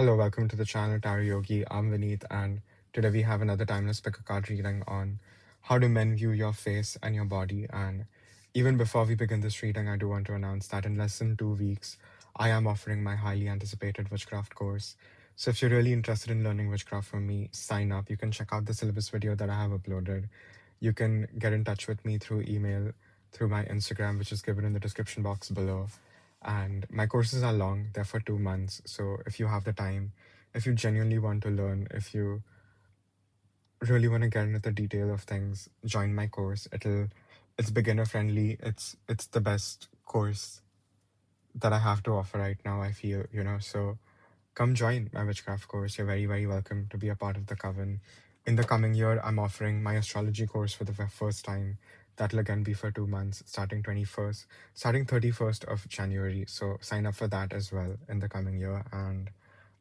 Hello, welcome to the channel Tarot Yogi. I'm Vinit, and today we have another timeless pick a card reading on how do men view your face and your body. And even before we begin this reading, I do want to announce that in less than 2 weeks, I am offering my highly anticipated witchcraft course. So if you're really interested in learning witchcraft from me, sign up. You can check out the syllabus video that I have uploaded. You can get in touch with me through email, through my Instagram, which is given in the description box below. And my courses are long, they're for 2 months. So if you have the time, if you genuinely want to learn, if you really want to get into the detail of things, join my course. It's beginner friendly. It's the best course that I have to offer right now, I feel. So come join my witchcraft course. You're very, very welcome to be a part of the coven. In the coming year, I'm offering my astrology course for the first time. That'll again be for 2 months, starting 31st of January. So sign up for that as well in the coming year. And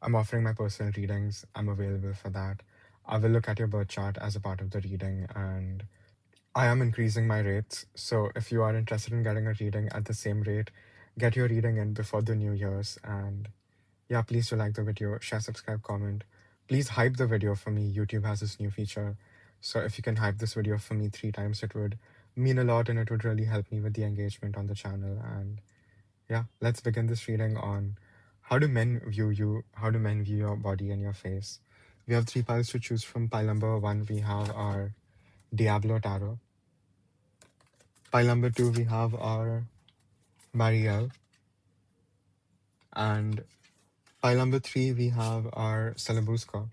I'm offering my personal readings. I'm available for that. I will look at your birth chart as a part of the reading, and I am increasing my rates. So if you are interested in getting a reading at the same rate, get your reading in before the New Year's. And yeah, please do like the video, share, subscribe, comment. Please hype the video for me. YouTube has this new feature. So if you can hype this video for me 3 times, it would mean a lot and it would really help me with the engagement on the channel. And yeah, let's begin this reading on how do men view you, how do men view your body and your face. We have 3 piles to choose from. Pile number 1, we have our Diablo Tarot. Pile number 2, we have our Marielle. And pile number 3, we have our Celebrusco.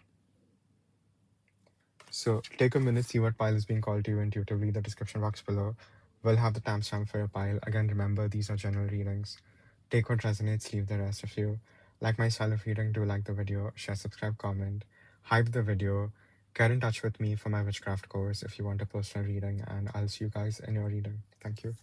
So take a minute, see what pile is being called to you intuitively. The description box below will have the timestamp for your pile. Again, remember, these are general readings. Take what resonates, leave the rest. If you like my style of reading, do like the video, share, subscribe, comment, hype the video, get in touch with me for my witchcraft course if you want a personal reading, and I'll see you guys in your reading. Thank you.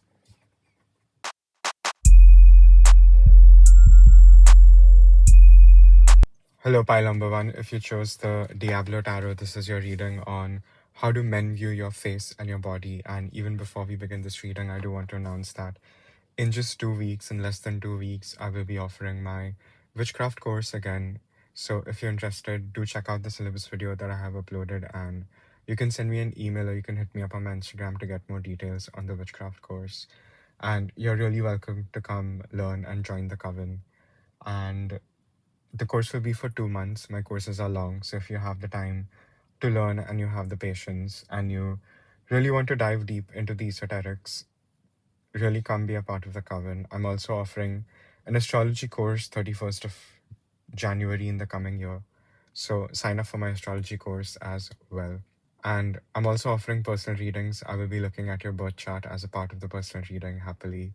Hello, pile number 1. If you chose the Diablo Tarot, this is your reading on how do men view your face and your body. And even before we begin this reading, I do want to announce that in just 2 weeks, in less than 2 weeks, I will be offering my witchcraft course again. So if you're interested, do check out the syllabus video that I have uploaded, and you can send me an email or you can hit me up on my Instagram to get more details on the witchcraft course. And you're really welcome to come learn and join the coven. And the course will be for 2 months. My courses are long, so if you have the time to learn and you have the patience and you really want to dive deep into the esoterics, really come be a part of the coven. I'm also offering an astrology course 31st of January in the coming year. So sign up for my astrology course as well. And I'm also offering personal readings. I will be looking at your birth chart as a part of the personal reading happily.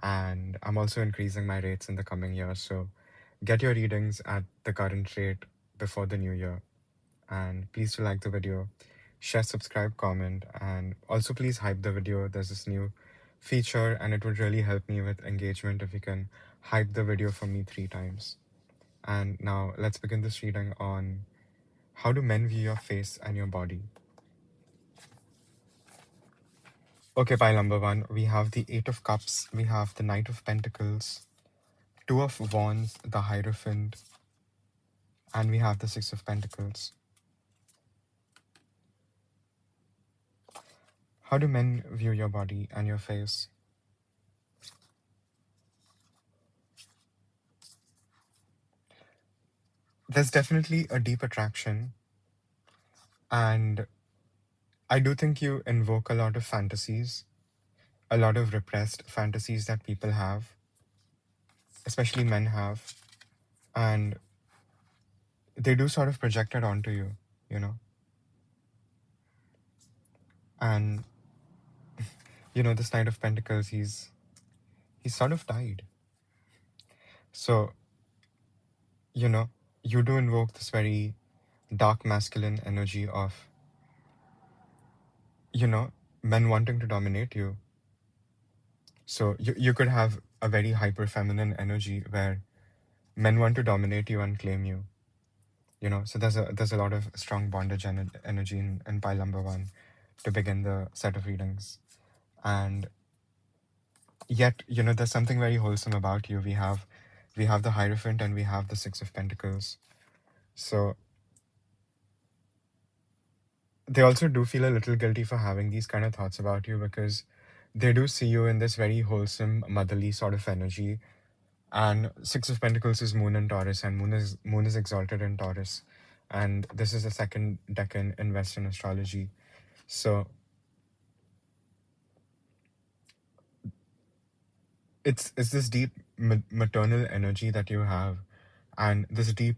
And I'm also increasing my rates in the coming year. So get your readings at the current rate before the new year. And please do like the video, share, subscribe, comment, and also please hype the video. There's this new feature and it would really help me with engagement if you can hype the video for me 3 times. And now let's begin this reading on how do men view your face and your body. Okay, pile number 1, we have the 8 of Cups, we have the Knight of Pentacles, 2 of Wands, the Hierophant, and we have the 6 of Pentacles. How do men view your body and your face? There's definitely a deep attraction, and I do think you invoke a lot of fantasies, a lot of repressed fantasies that people have, especially men have, and they do sort of project it onto you. And this Knight of Pentacles, he's sort of died. So, you do invoke this very dark masculine energy of, men wanting to dominate you. So you could have a very hyper feminine energy where men want to dominate you and claim you. So there's a lot of strong bondage energy in pile number 1 to begin the set of readings. And yet, there's something very wholesome about you. We have the Hierophant and we have the 6 of Pentacles. So they also do feel a little guilty for having these kind of thoughts about you because they do see you in this very wholesome, motherly sort of energy. And Six of Pentacles is Moon in Taurus, and Moon is exalted in Taurus, and this is the second decan in Western astrology. So it's this deep maternal energy that you have, and this deep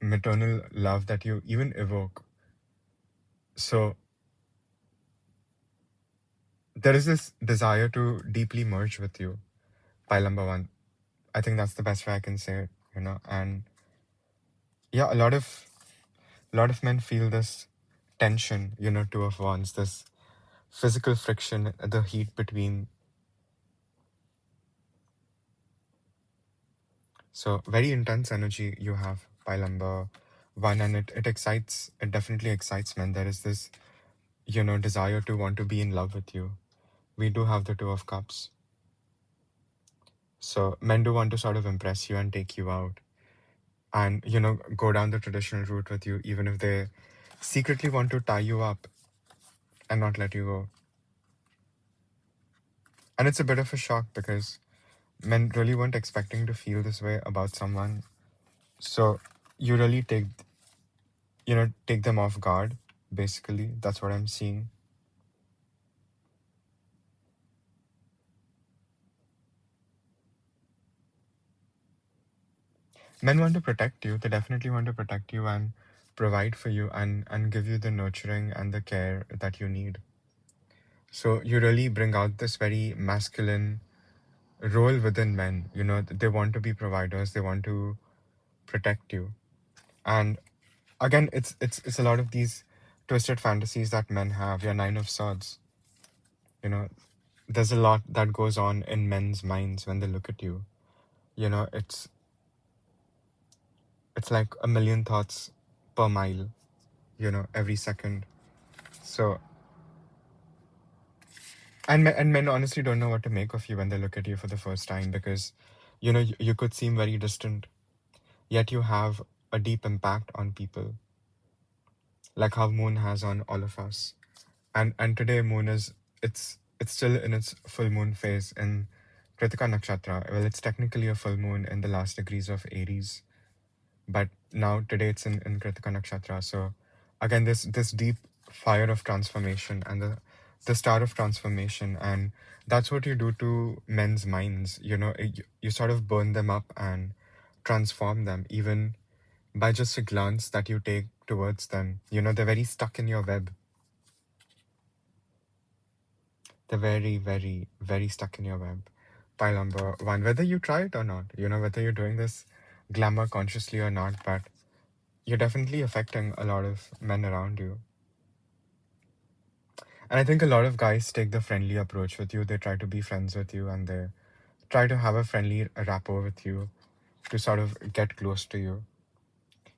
maternal love that you even evoke. So there is this desire to deeply merge with you, pile number one. I think that's the best way I can say it, And yeah, a lot of men feel this tension, two of wands, this physical friction, the heat between. So very intense energy you have, pile number one, and it definitely excites men. There is this, desire to want to be in love with you. We do have the Two of Cups. So men do want to sort of impress you and take you out and, go down the traditional route with you, even if they secretly want to tie you up and not let you go. And it's a bit of a shock because men really weren't expecting to feel this way about someone. So you really take them off guard, basically. That's what I'm seeing. Men want to protect you. They definitely want to protect you and provide for you and give you the nurturing and the care that you need. So you really bring out this very masculine role within men. They want to be providers, they want to protect you. And again, it's a lot of these twisted fantasies that men have. Your Nine of Swords. You know, there's a lot that goes on in men's minds when they look at you. It's like a million thoughts per mile, every second. So and men honestly don't know what to make of you when they look at you for the first time because you could seem very distant, yet you have a deep impact on people, like how Moon has on all of us. And today Moon is it's still in its full moon phase in Kritika Nakshatra. Well, it's technically a full moon in the last degrees of Aries, but now today it's in Kritika Nakshatra. So again, this deep fire of transformation and the start of transformation, and that's what you do to men's minds. You sort of burn them up and transform them, even by just a glance that you take towards them. They're very stuck in your web. They're very, very, very stuck in your web. Pile number one, whether you try it or not, whether you're doing this glamour consciously or not, but you're definitely affecting a lot of men around you. And I think a lot of guys take the friendly approach with you. They try to be friends with you and they try to have a friendly rapport with you to sort of get close to you.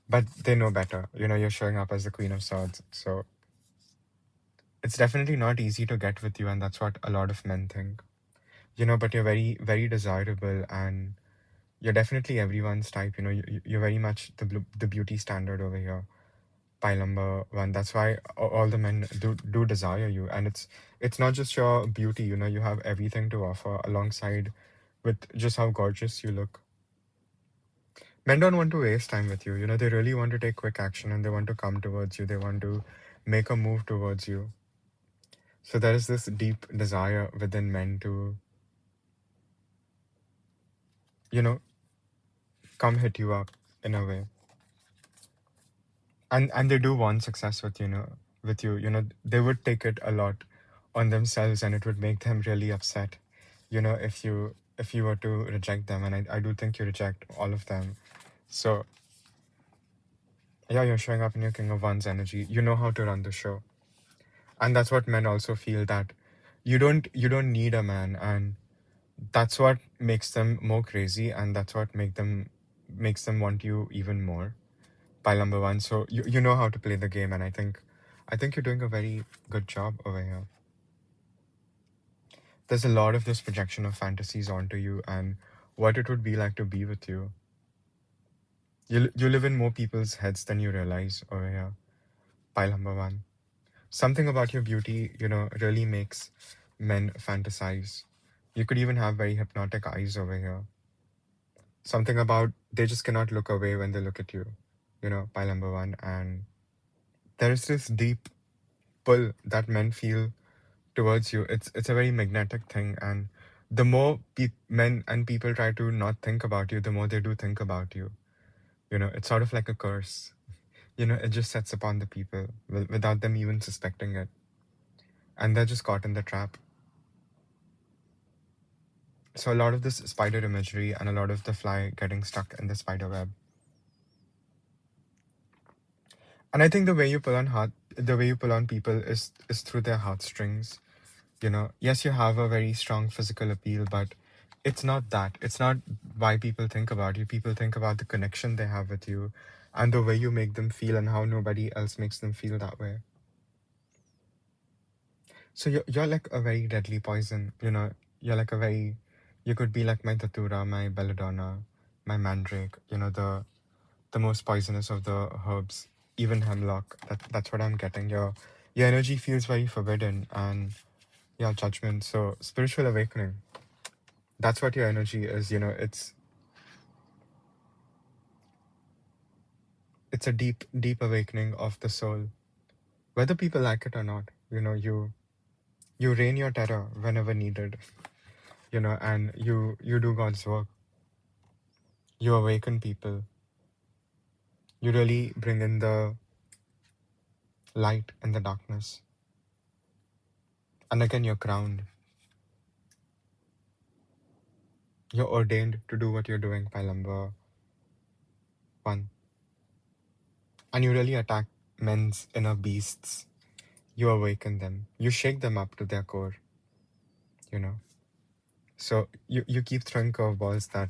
But they know better. You're showing up as the Queen of Swords. So it's definitely not easy to get with you. And that's what a lot of men think. But you're very, very desirable and you're definitely everyone's type. You're very much the beauty standard over here. Pile number one. That's why all the men do desire you, and it's not just your beauty. You have everything to offer alongside with just how gorgeous you look. Men don't want to waste time with you. They really want to take quick action and they want to come towards you. They want to make a move towards you. So there is this deep desire within men to, you know, come hit you up in a way. And they do want success with you. They would take it a lot on themselves and it would make them really upset, if you were to reject them. And I do think you reject all of them. So yeah, you're showing up in your King of Wands energy. You know how to run the show. And that's what men also feel, that you don't need a man, and that's what makes them more crazy, and that's what makes them want you even more. Pile number one. So you know how to play the game, and I think you're doing a very good job over here. There's a lot of this projection of fantasies onto you and what it would be like to be with you. You live in more people's heads than you realize over here. Pile number one. Something about your beauty, really makes men fantasize. You could even have very hypnotic eyes over here. Something about they just cannot look away when they look at you, pile number one. And there is this deep pull that men feel towards you. It's a very magnetic thing, and the more men and people try to not think about you, the more they do think about you. It's sort of like a curse. It just sets upon the people without them even suspecting it, and they're just caught in the trap. So a lot of this spider imagery and a lot of the fly getting stuck in the spider web. And I think the way you pull on people is through their heartstrings. Yes, you have a very strong physical appeal, but it's not that. It's not why people think about you. People think about the connection they have with you and the way you make them feel and how nobody else makes them feel that way. So you're like a very deadly poison. You're like a very, you could be like my datura, my belladonna, my mandrake, the most poisonous of the herbs, even hemlock. That's what I'm getting. Your energy feels very forbidden and yeah, judgment. So spiritual awakening. That's what your energy is. It's a deep, deep awakening of the soul. Whether people like it or not, you reign your terror whenever needed, and you do God's work. You awaken people. You really bring in the light in the darkness. And again, you're crowned. You're ordained to do what you're doing, Pailamba one. And you really attack men's inner beasts. You awaken them. You shake them up to their core, you know. So you keep throwing curveballs that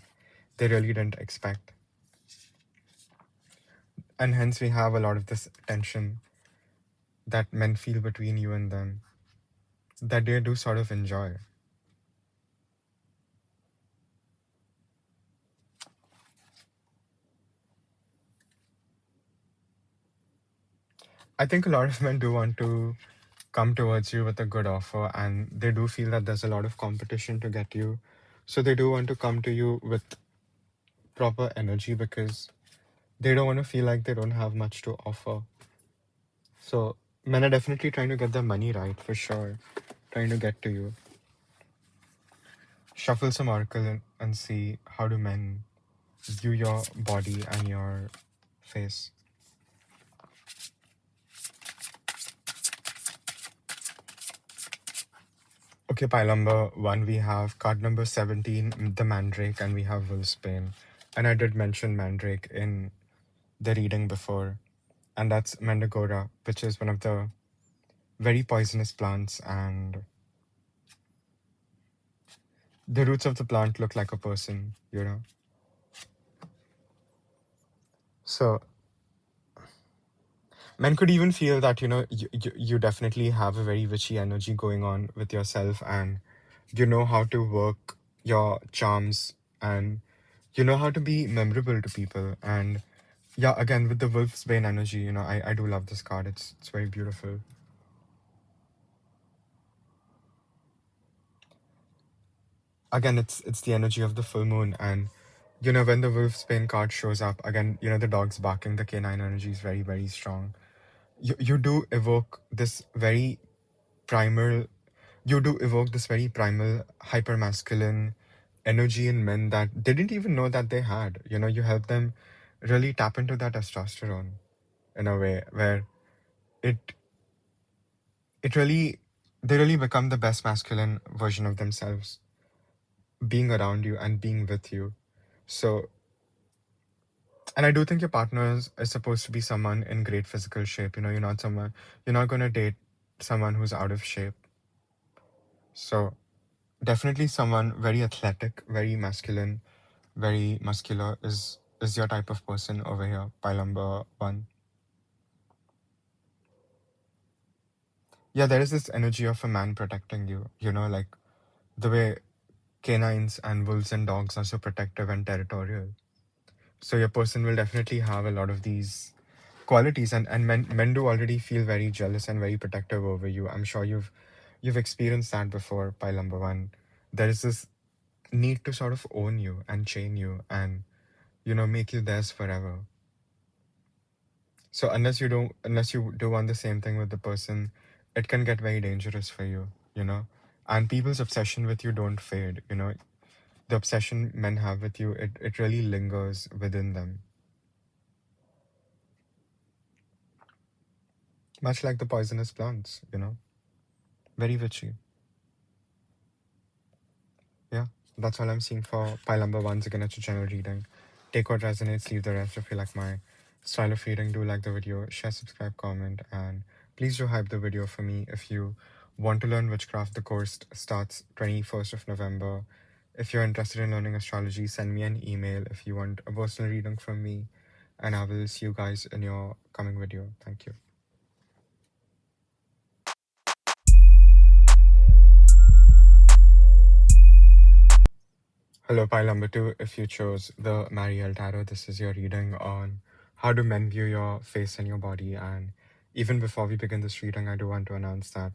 they really didn't expect. And hence we have a lot of this tension that men feel between you and them that they do sort of enjoy. I think a lot of men do want to come towards you with a good offer, and they do feel that there's a lot of competition to get you. So they do want to come to you with proper energy because they don't want to feel like they don't have much to offer. So men are definitely trying to get their money right for sure, trying to get to you. Shuffle some oracle and see how do men view your body and your face. Okay, pile number one, we have card number 17, the Mandrake, and we have Wolfsbane. And I did mention Mandrake in the reading before, and that's Mandragora, which is one of the very poisonous plants, and the roots of the plant look like a person. So men could even feel that, you definitely have a very witchy energy going on with yourself, and you know how to work your charms, and you know how to be memorable to people. And yeah, again, with the Wolf's Bane energy, I do love this card. It's very beautiful. Again, it's the energy of the full moon, and when the Wolf's Bane card shows up, again, the dog's barking, the canine energy is very, very strong. You do evoke this very primal you do evoke this very primal hyper masculine energy in men that they didn't even know that they had. You help them really tap into that testosterone in a way where it it really they really become the best masculine version of themselves, being around you and being with you. So, and I do think your partner is supposed to be someone in great physical shape. You're not going to date someone who's out of shape. So definitely someone very athletic, very masculine, very muscular is your type of person over here, pile number one. Yeah, there is this energy of a man protecting you, like the way canines and wolves and dogs are so protective and territorial. So your person will definitely have a lot of these qualities, and men do already feel very jealous and very protective over you. I'm sure you've experienced that before, pile number one. There is this need to sort of own you and chain you and make you theirs forever. So unless you do want the same thing with the person, it can get very dangerous for you. And people's obsession with you don't fade. The obsession men have with you, it really lingers within them. Much like the poisonous plants. Very witchy. Yeah, that's all I'm seeing for pile number one. Again, it's a general reading. Take what resonates, leave the rest. If you like my style of reading, do like the video, share, subscribe, comment, and please do hype the video for me. If you want to learn witchcraft, the course starts 21st of November. If you're interested in learning astrology, send me an email if you want a personal reading from me, and I will see you guys in your coming video. Thank you. Hello, pile number two. If you chose the Mariel Tarot, this is your reading on how do men view your face and your body. And even before we begin this reading, I do want to announce that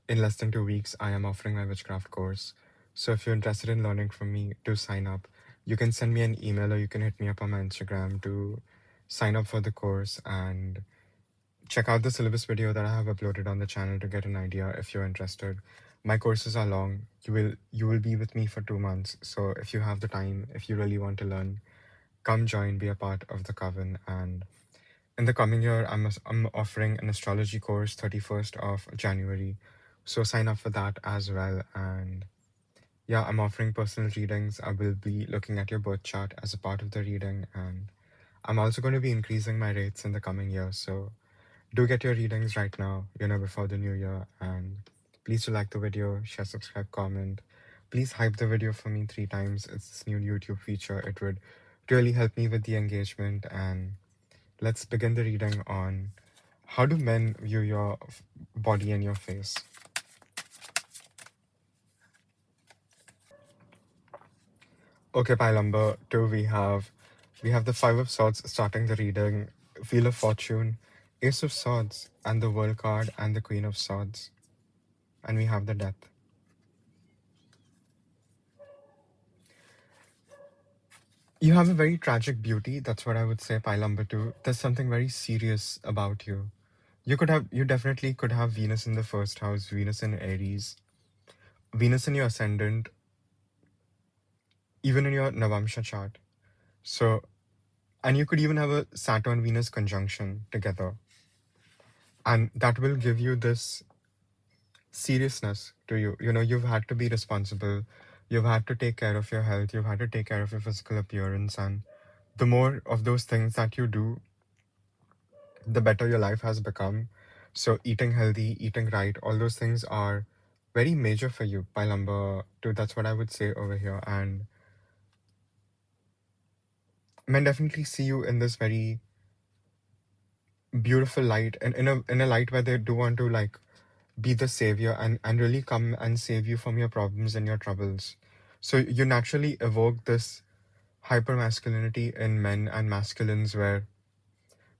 in less than 2 weeks, I am offering my witchcraft course. So if you're interested in learning from me, do sign up. You can send me an email or you can hit me up on my Instagram to sign up for the course and check out the syllabus video that I have uploaded on the channel to get an idea if you're interested. My courses are long. You will be with me for 2 months. So if you have the time, if you really want to learn, come join, be a part of the coven. And in the coming year, I'm offering an astrology course 31st of January. So sign up for that as well. And yeah, I'm offering personal readings. I will be looking at your birth chart as a part of the reading, and I'm also going to be increasing my rates in the coming year. So do get your readings right now, before the new year. And please do like the video, share, subscribe, comment. Please hype the video for me 3 times. It's this new YouTube feature. It would really help me with the engagement. And let's begin the reading on how do men view your body and your face. Okay, pile number two, we have the Five of Swords starting the reading, Wheel of Fortune, Ace of Swords, and the World card, and the Queen of Swords. And we have the Death. You have a very tragic beauty. That's what I would say, pile number two. There's something very serious about you. You definitely could have Venus in the first house, Venus in Aries, Venus in your ascendant, even in your Navamsha chart. So, and you could even have a Saturn Venus conjunction together. And that will give you this seriousness to you. You've had to be responsible. You've had to take care of your health. You've had to take care of your physical appearance. And the more of those things that you do, the better your life has become. So eating healthy, eating right, all those things are very major for you. Pile number two, that's what I would say over here. And men definitely see you in this very beautiful light, and in a light where they do want to like be the savior and really come and save you from your problems and your troubles. So you naturally evoke this hyper masculinity in men and masculines where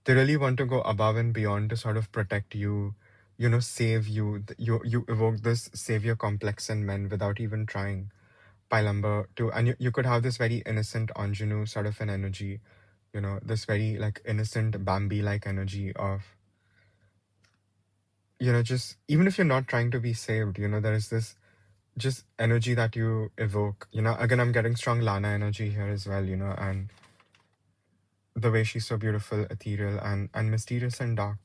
they really want to go above and beyond to sort of protect you, save you. You evoke this savior complex in men without even trying. Pile number two, and you could have this very innocent ingenue sort of an energy, this very like innocent Bambi like energy of, just even if you're not trying to be saved, there is this just energy that you evoke. Again, I'm getting strong Lana energy here as well, and the way she's so beautiful, ethereal, and mysterious and dark.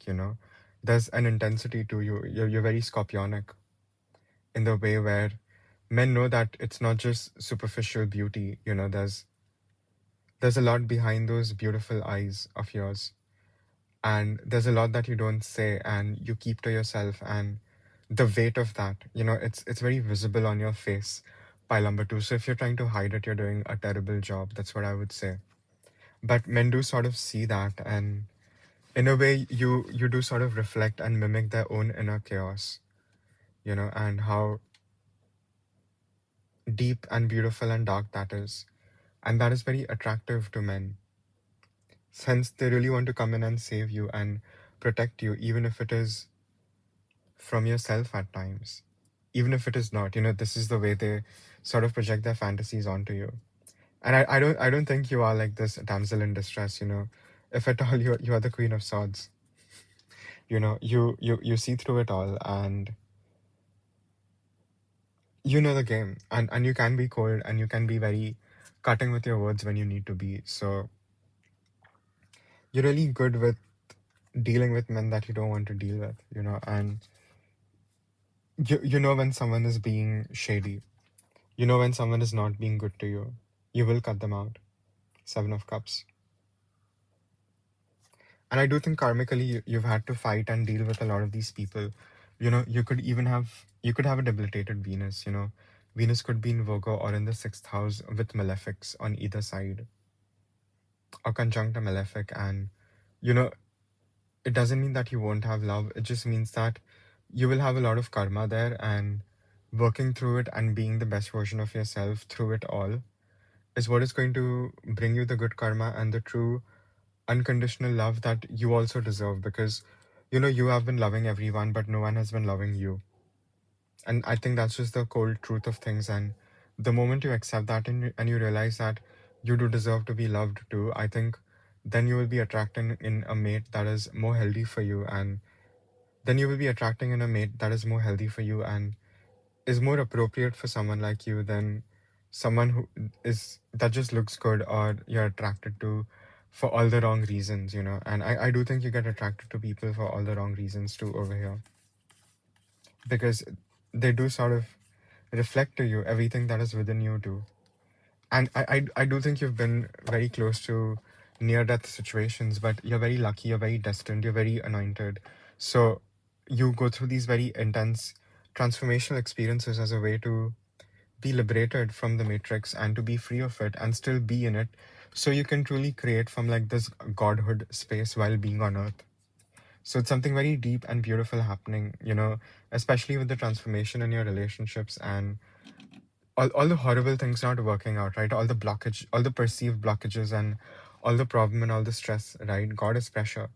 There's an intensity to you. You're very scorpionic in the way where men know that it's not just superficial beauty. There's a lot behind those beautiful eyes of yours, and there's a lot that you don't say and you keep to yourself, and the weight of that, it's very visible on your face. Pile number two. So if you're trying to hide it, you're doing a terrible job. That's what I would say. But men do sort of see that, and in a way you do sort of reflect and mimic their own inner chaos, and how deep and beautiful and dark that is. And that is very attractive to men. Hence, they really want to come in and save you and protect you, even if it is from yourself at times. Even if it is not, this is the way they sort of project their fantasies onto you. And I don't think you are like this damsel in distress. If at all you are the Queen of Swords. You see through it all, and you know the game, and you can be cold, and you can be very cutting with your words when you need to be. So you're really good with dealing with men that you don't want to deal with. And you know when someone is being shady. You know when someone is not being good to you. You will cut them out. Seven of Cups. And I do think karmically you've had to fight and deal with a lot of these people. You could have a debilitated Venus. Venus could be in Virgo or in the sixth house with malefics on either side, or conjunct a malefic. And you know it doesn't mean that you won't have love. It just means that you will have a lot of karma there, and working through it and being the best version of yourself through it all is what is going to bring you the good karma and the true unconditional love that you also deserve, because you have been loving everyone but no one has been loving you. And I think that's just the cold truth of things. And the moment you accept that, and you realize that you do deserve to be loved too, I think then you will be attracting in a mate that is more healthy for you. And then you will be attracting in a mate that is more healthy for you and is more appropriate for someone like you than someone who is that just looks good or you're attracted to for all the wrong reasons. And I do think you get attracted to people for all the wrong reasons too over here, because they do sort of reflect to you everything that is within you too. And I do think you've been very close to near death situations, but you're very lucky, you're very destined, you're very anointed. So you go through these very intense transformational experiences as a way to be liberated from the matrix and to be free of it and still be in it, so you can truly create from like this godhood space while being on earth. So it's something very deep and beautiful happening, especially with the transformation in your relationships and all the horrible things not working out, right? All the blockage, all the perceived blockages, and all the problem and all the stress, right? God is pressure.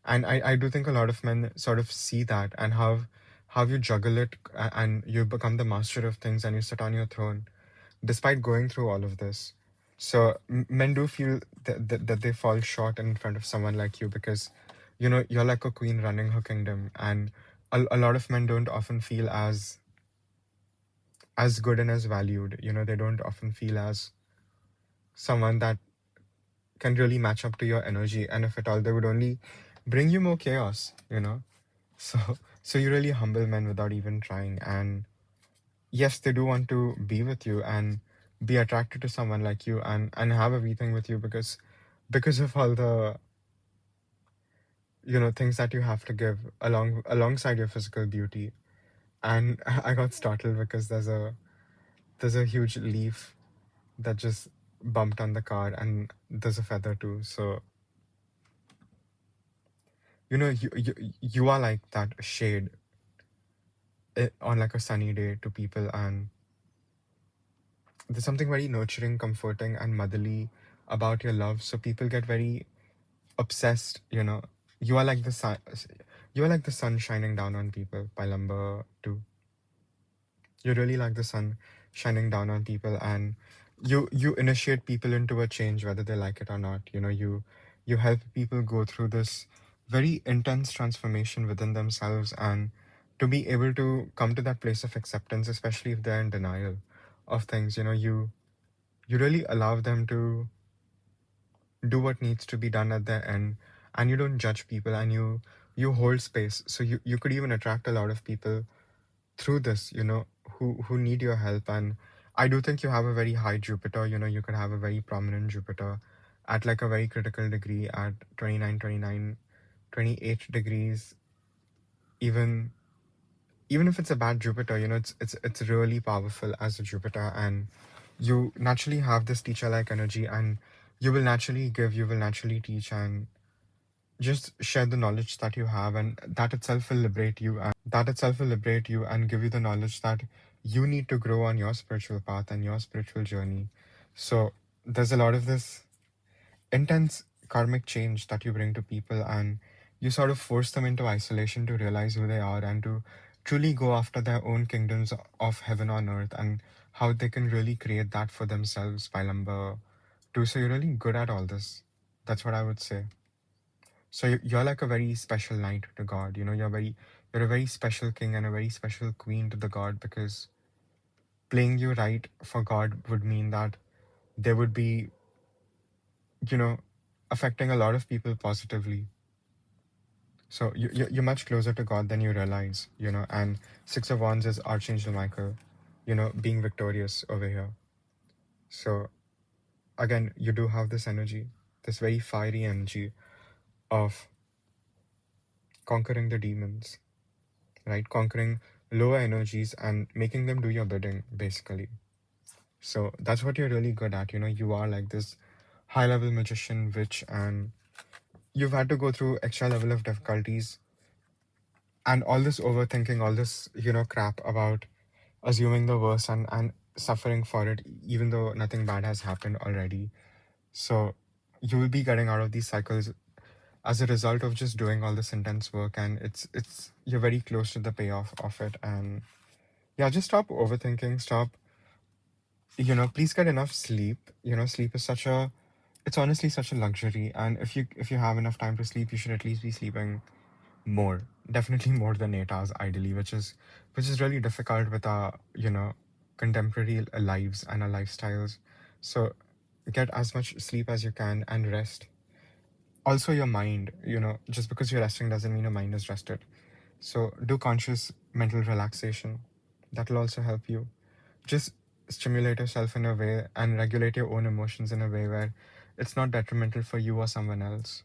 And I do think a lot of men sort of see that, and how you juggle it, and you become the master of things and you sit on your throne despite going through all of this. So men do feel that they fall short in front of someone like you, because you're like a queen running her kingdom. And a lot of men don't often feel as good and as valued. They don't often feel as someone that can really match up to your energy, and if at all they would only bring you more chaos. So so you really humble men without even trying. And yes, they do want to be with you and be attracted to someone like you, and have everything with you, because of all the things that you have to give alongside your physical beauty. And I got startled because there's a huge leaf that just bumped on the car, and there's a feather too. So you are like that shade on like a sunny day to people. And there's something very nurturing, comforting, and motherly about your love, so people get very obsessed. You are like the sun. You are like the sun shining down on people. By number two, you really like the sun shining down on people, and you initiate people into a change whether they like it or not. You help people go through this very intense transformation within themselves, and to be able to come to that place of acceptance, especially if they're in denial of things. You really allow them to do what needs to be done at their end, and you don't judge people, and you hold space, so you could even attract a lot of people through this, who need your help. And I do think you have a very high Jupiter. You could have a very prominent Jupiter at like a very critical degree at 29, 29, 28 degrees. Even even if it's a bad Jupiter, it's really powerful as a Jupiter. And you naturally have this teacher like energy, and you will naturally give, you will naturally teach, and just share the knowledge that you have, and that itself will liberate you and give you the knowledge that you need to grow on your spiritual path and your spiritual journey. So there's a lot of this intense karmic change that you bring to people, and you sort of force them into isolation to realize who they are and to truly go after their own kingdoms of heaven on earth and how they can really create that for themselves by number two. So you're really good at all this. That's what I would say. So you're like a very special knight to God. You know, you're a very special king and a very special queen to the God, because playing you right for God would mean that they would be, you know, affecting a lot of people positively. So you're much closer to God than you realize, you know. And Six of Wands is Archangel Michael, you know, being victorious over here. So again, you do have this energy, this very fiery energy of conquering the demons, right? Conquering lower energies and making them do your bidding, basically. So that's what you're really good at. You know, you are like this high level magician, witch, and you've had to go through extra level of difficulties and all this overthinking, all this, you know, crap about assuming the worst and suffering for it, even though nothing bad has happened already. So you will be getting out of these cycles as a result of just doing all this intense work, and it's you're very close to the payoff of it. And yeah, just stop overthinking, stop, you know, please get enough sleep. You know, sleep is such a, it's honestly such a luxury, and if you have enough time to sleep, you should at least be sleeping more, definitely more than 8 hours ideally, which is really difficult with our, you know, contemporary lives and our lifestyles. So get as much sleep as you can and rest. Also your mind, you know, just because you're resting doesn't mean your mind is rested. So do conscious mental relaxation. That'll also help you. Just stimulate yourself in a way and regulate your own emotions in a way where it's not detrimental for you or someone else.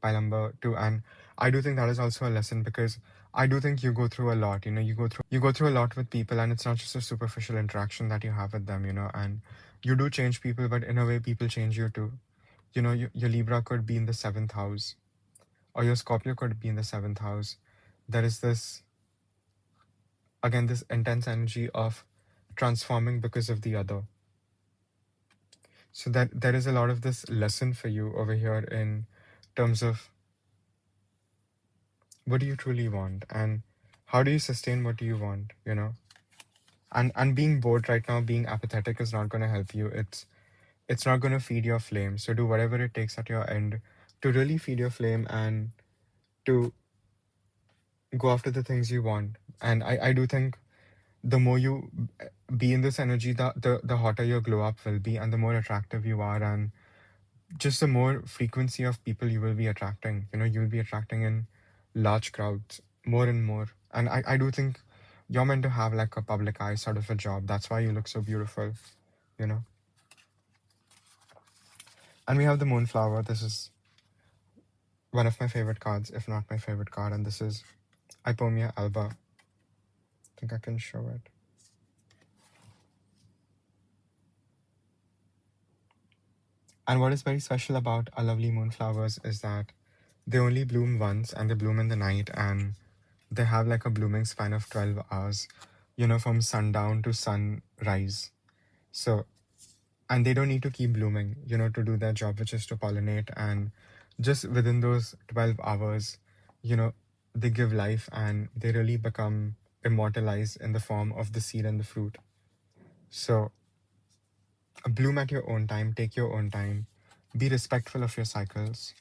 By number two, and I do think that is also a lesson, because I do think you go through a lot. You know, you go through a lot with people, and it's not just a superficial interaction that you have with them. You know, and you do change people, but in a way, people change you too. You know, your Libra could be in the seventh house, or your Scorpio could be in the seventh house. There is this, again, this intense energy of transforming because of the other. So that there is a lot of this lesson for you over here in terms of what do you truly want and how do you sustain what do you want, you know. And being bored right now, being apathetic is not going to help you. It's not going to feed your flame. So do whatever it takes at your end to really feed your flame and to go after the things you want. And I do think the more you be in this energy, the hotter your glow up will be, and the more attractive you are, and just the more frequency of people you will be attracting. You know, you will be attracting in large crowds more and more. And I do think you're meant to have like a public eye sort of a job. That's why you look so beautiful, you know. And we have the Moonflower. This is one of my favorite cards, if not my favorite card. And this is Ipomia alba. I think I can show it. And what is very special about our lovely moonflowers is that they only bloom once, and they bloom in the night, and they have like a blooming span of 12 hours, you know, from sundown to sunrise. So, and they don't need to keep blooming, you know, to do their job, which is to pollinate. And just within those 12 hours, you know, they give life and they really become immortalized in the form of the seed and the fruit. So, bloom at your own time, take your own time, be respectful of your cycles.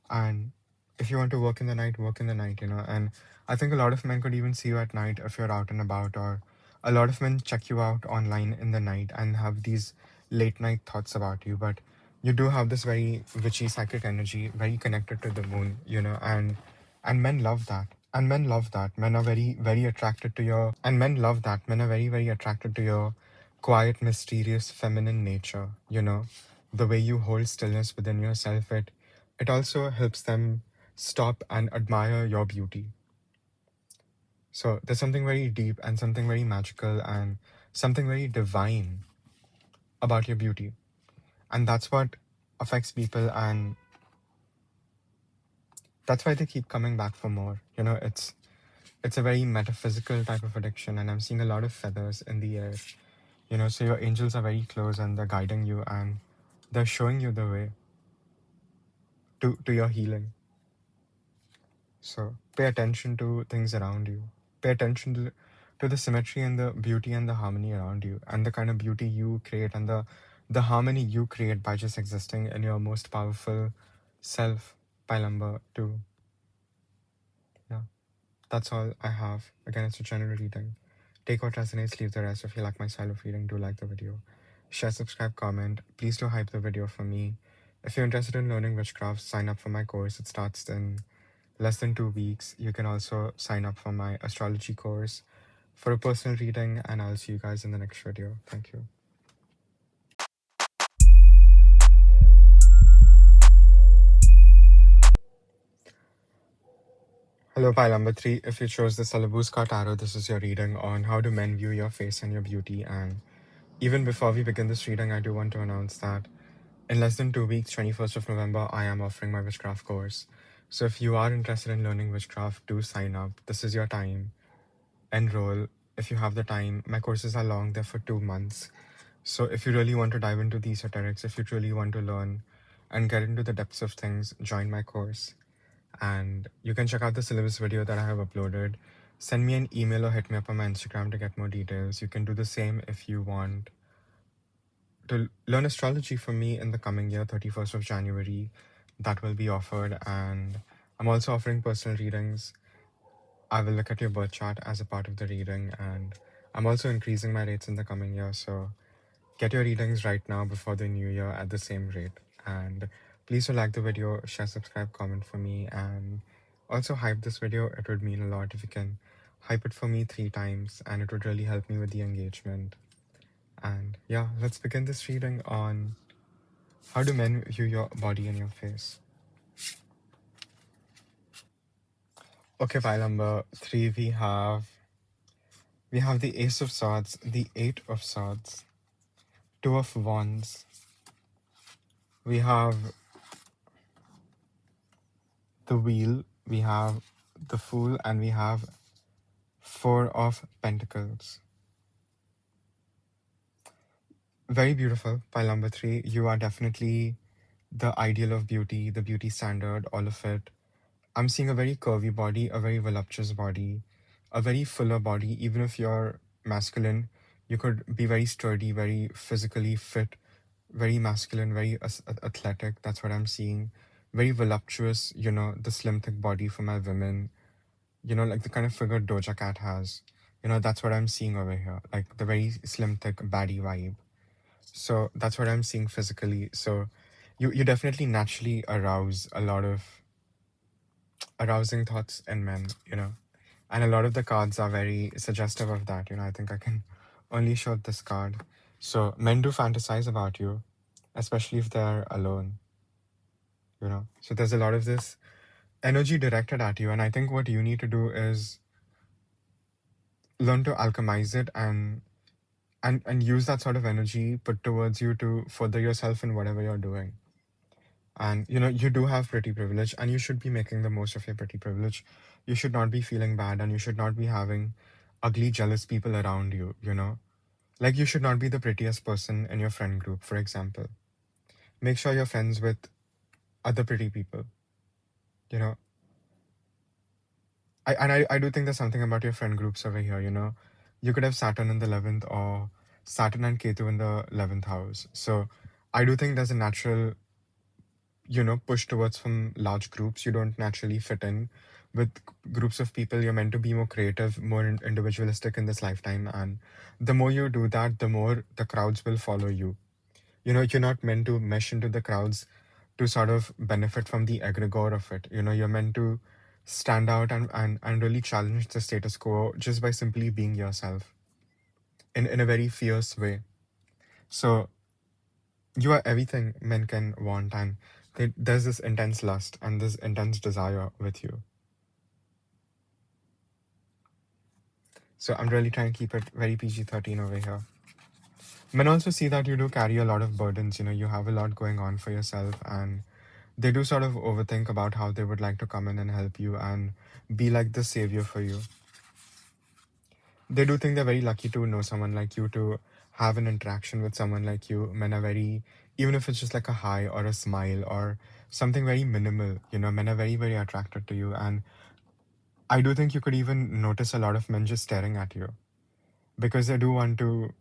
And if you want to work in the night, work in the night, you know. And I think a lot of men could even see you at night if you're out and about, or a lot of men check you out online in the night and have these late night thoughts about you. But you do have this very witchy psychic energy, very connected to the moon, you know, and men love that. And men love that. Men are very, very attracted to your and men love that. Men are very, very attracted to your quiet, mysterious, feminine nature, you know. The way you hold stillness within yourself, it also helps them stop and admire your beauty. So there's something very deep and something very magical and something very divine about your beauty. And that's what affects people, and that's why they keep coming back for more. You know, it's a very metaphysical type of addiction, and I'm seeing a lot of feathers in the air. You know, so your angels are very close and they're guiding you and they're showing you the way. to your healing. So pay attention to things around you. Pay attention to the symmetry and the beauty and the harmony around you, and the kind of beauty you create, and the harmony you create by just existing in your most powerful self. By number two. Yeah, that's all I have. Again, it's a general reading. Take what resonates, leave the rest. If you like my style of reading, do like the video. Share, subscribe, comment. Please do hype the video for me. If you're interested in learning witchcraft, sign up for my course. It starts in less than 2 weeks. You can also sign up for my astrology course for a personal reading, and I'll see you guys in the next video. Thank you. Hello, pile number 3. If you chose the Salabuska Tarot, this is your reading on how do men view your face and your beauty. And even before we begin this reading, I do want to announce that in less than 2 weeks, 21st of November, I am offering my witchcraft course. So if you are interested in learning witchcraft, do sign up. This is your time. Enroll if you have the time. My courses are long, they're for 2 months. So if you really want to dive into the esoterics, if you truly want to learn and get into the depths of things, join my course. And you can check out the syllabus video that I have uploaded. Send me an email or hit me up on my Instagram to get more details. You can do the same if you want to learn astrology from me in the coming year, 31st of January. That will be offered. And I'm also offering personal readings. I will look at your birth chart as a part of the reading. And I'm also increasing my rates in the coming year. So get your readings right now before the new year at the same rate. And please do like the video, share, subscribe, comment for me, and also hype this video. It would mean a lot if you can hype it for me 3 times, and it would really help me with the engagement. And yeah, let's begin this reading on how do men view your body and your face. Okay, pile number 3, we have the Ace of Swords, the 8 of Swords, 2 of Wands. We have the Wheel, we have the Fool, and we have 4 of Pentacles. Very beautiful. Pile number 3, you are definitely the ideal of beauty, the beauty standard, all of it. I'm seeing a very curvy body, a very voluptuous body, a very fuller body. Even if you're masculine, you could be very sturdy, very physically fit, very masculine, very athletic. That's what I'm seeing. Very voluptuous, the slim, thick body for my women. Like the kind of figure Doja Cat has. That's what I'm seeing over here. Like the very slim, thick, baddie vibe. So that's what I'm seeing physically. So you definitely naturally arouse a lot of arousing thoughts in men. And a lot of the cards are very suggestive of that. I think I can only show this card. So men do fantasize about you, especially if they're alone. So there's a lot of this energy directed at you. And I think what you need to do is learn to alchemize it and use that sort of energy put towards you to further yourself in whatever you're doing. And you do have pretty privilege, and you should be making the most of your pretty privilege. You should not be feeling bad, and you should not be having ugly, jealous people around you. Like, you should not be the prettiest person in your friend group, for example. Make sure you're friends with other pretty people. you know I do think there's something about your friend groups over here. You could have Saturn in the 11th, or Saturn and Ketu in the 11th house. So I do think there's a natural push towards from large groups. You don't naturally fit in with groups of people. You're meant to be more creative, more individualistic in this lifetime. And the more you do that, the more the crowds will follow you. You're not meant to mesh into the crowds to sort of benefit from the egregore of it. You're meant to stand out and really challenge the status quo just by simply being yourself in a very fierce way. So you are everything men can want, and there's this intense lust and this intense desire with you. So I'm really trying to keep it very PG-13 over here. Men also see that you do carry a lot of burdens. You have a lot going on for yourself, and they do sort of overthink about how they would like to come in and help you and be like the savior for you. They do think they're very lucky to know someone like you, to have an interaction with someone like you, men are very, even if it's just like a hi or a smile or something very minimal, men are very, very attracted to you. And I do think you could even notice a lot of men just staring at you because they do want to,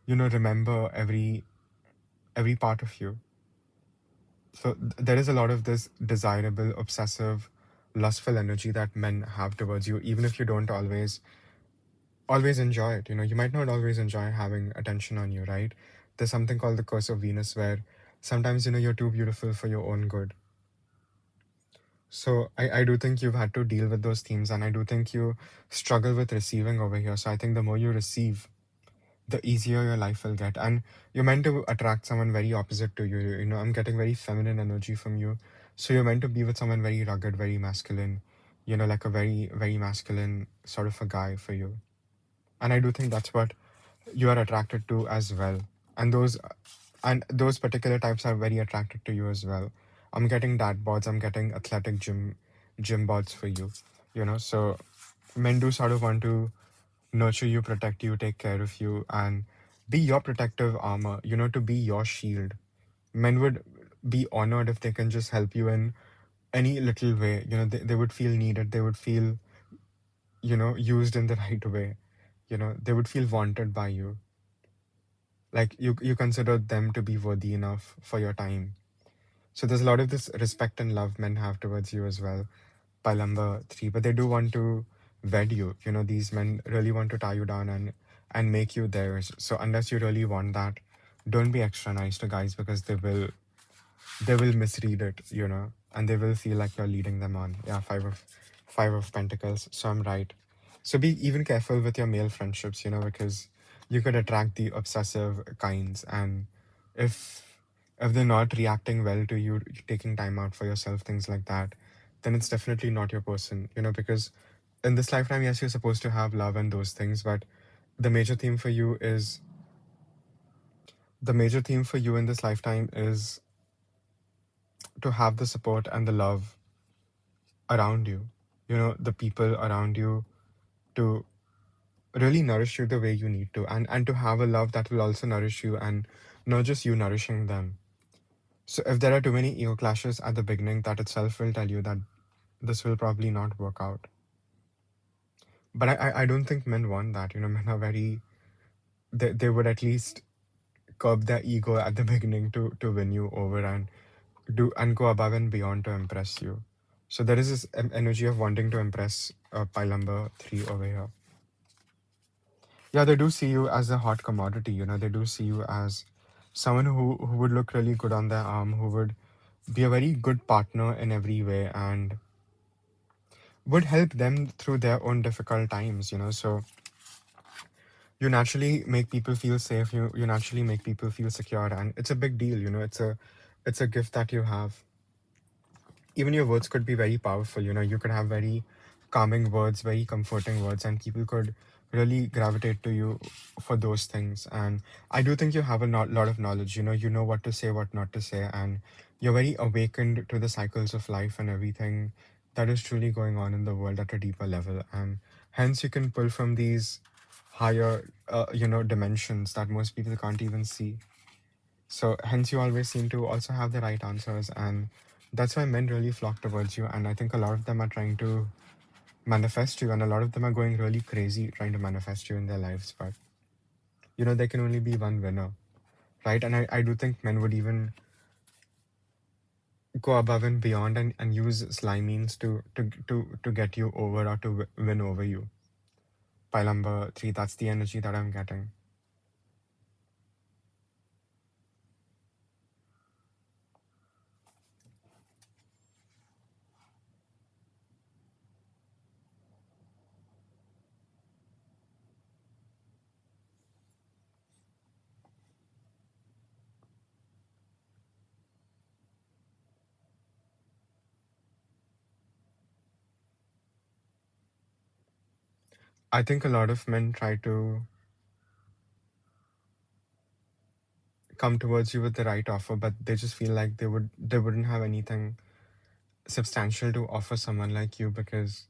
remember every part of you. So there is a lot of this desirable, obsessive, lustful energy that men have towards you, even if you don't always enjoy it. You might not always enjoy having attention on you, right? There's something called the curse of Venus where sometimes, you're too beautiful for your own good. So I do think you've had to deal with those themes, and I do think you struggle with receiving over here. So I think the more you receive, the easier your life will get. And you're meant to attract someone very opposite to you. I'm getting very feminine energy from you. So you're meant to be with someone very rugged, very masculine, like a very, very masculine sort of a guy for you. And I do think that's what you are attracted to as well. And those particular types are very attracted to you as well. I'm getting dad boards, I'm getting athletic gym boards for you. So men do sort of want to nurture you, protect you, take care of you, and be your protective armor, to be your shield. Men would be honored if they can just help you in any little way. They would feel needed, they would feel, used in the right way. They would feel wanted by you. Like you consider them to be worthy enough for your time. So there's a lot of this respect and love men have towards you as well, by number three. But they do want to wed you. These men really want to tie you down and make you theirs. So unless you really want that, don't be extra nice to guys because they will misread it, and they will feel like you're leading them on. Yeah, five of pentacles. So I'm right. So be even careful with your male friendships, because you could attract the obsessive kinds, and if if they're not reacting well to you taking time out for yourself, things like that, then it's definitely not your person, because in this lifetime, yes, you're supposed to have love and those things, but the major theme for you is the major theme for you in this lifetime is to have the support and the love around you, the people around you, to really nourish you the way you need to, and to have a love that will also nourish you and not just you nourishing them. So if there are too many ego clashes at the beginning, that itself will tell you that this will probably not work out. But I don't think men want that. Men are very, they would at least curb their ego at the beginning to win you over and go above and beyond to impress you. So there is this energy of wanting to impress pile number three over here. Yeah, they do see you as a hot commodity. They do see you as someone who would look really good on their arm, who would be a very good partner in every way and would help them through their own difficult times. So you naturally make people feel safe. You naturally make people feel secure, and it's a big deal. It's a gift that you have. Even your words could be very powerful. You could have very calming words, very comforting words, and people could really gravitate to you for those things. And I do think you have a lot of knowledge. You know what to say, what not to say, and you're very awakened to the cycles of life and everything that is truly going on in the world at a deeper level. And hence, you can pull from these higher, dimensions that most people can't even see. So hence you always seem to also have the right answers, and that's why men really flock towards you. And I think a lot of them are trying to manifest you, and a lot of them are going really crazy trying to manifest you in their lives. But there can only be one winner, right? And I do think men would even go above and beyond and use sly means to get you over or to win over you. Pile number three, that's the energy that I'm getting. I think a lot of men try to come towards you with the right offer, but they just feel like they wouldn't have anything substantial to offer someone like you because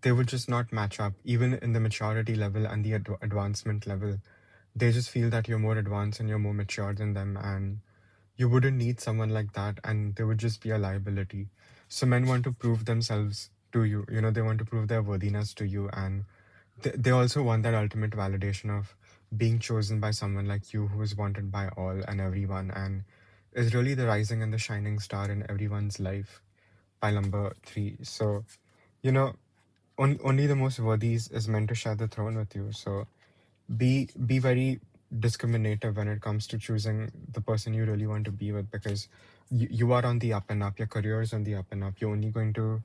they would just not match up even in the maturity level and the advancement level. they just feel that you're more advanced and you're more mature than them, and you wouldn't need someone like that, and they would just be a liability. So men want to prove themselves to you. They want to prove their worthiness to you, and they also want that ultimate validation of being chosen by someone like you who is wanted by all and everyone, and is really the rising and the shining star in everyone's life. Pile number three. So, you know, only the most worthy is meant to share the throne with you. So be very discriminative when it comes to choosing the person you really want to be with, because you are on the up and up. Your career is on the up and up. You're only going to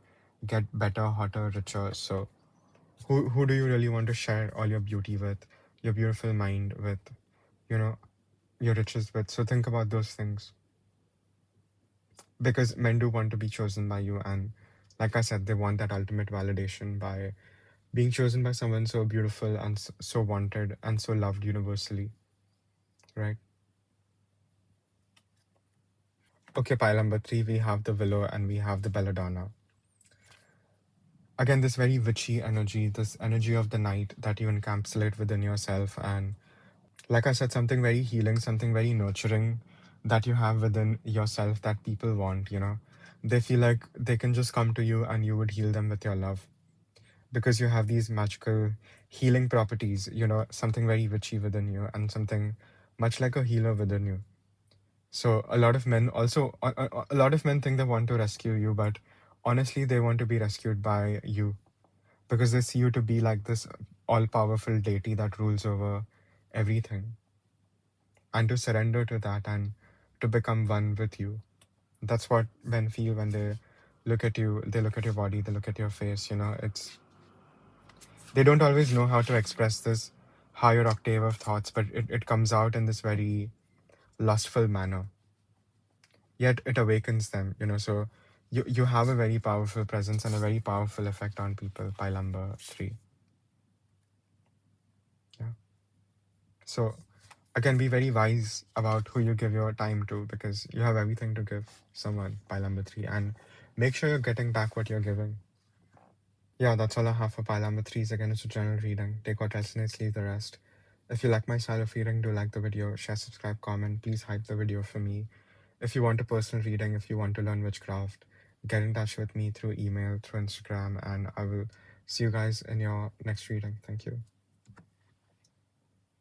get better, hotter, richer. So who do you really want to share all your beauty with, your beautiful mind with, you know, your riches with? So think about those things, because men do want to be chosen by you, and like I said, they want that ultimate validation by being chosen by someone so beautiful and so wanted and so loved universally, right? Okay, pile number three, we have the willow and we have the belladonna. Again, this very witchy energy, this energy of the night that you encapsulate within yourself. And like I said, something very healing, something very nurturing that you have within yourself that people want. They feel like they can just come to you and you would heal them with your love, because you have these magical healing properties, something very witchy within you and something much like a healer within you. So a lot of men also, a lot of men think they want to rescue you, but honestly, they want to be rescued by you, because they see you to be like this all-powerful deity that rules over everything, and to surrender to that and to become one with you. That's what men feel when they look at you. They look at your body. They look at your face. They don't always know how to express this higher octave of thoughts, but it comes out in this very lustful manner. Yet it awakens them. So you have a very powerful presence and a very powerful effect on people. Pile number three. Yeah. So again, be very wise about who you give your time to, because you have everything to give someone. Pile number three. And make sure you're getting back what you're giving. Yeah, that's all I have for pile number threes. Again, it's a general reading. Take what resonates, leave the rest. If you like my style of reading, do like the video, share, subscribe, comment. Please hype the video for me. If you want a personal reading, if you want to learn witchcraft, get in touch with me through email, through Instagram, and I will see you guys in your next reading. Thank you.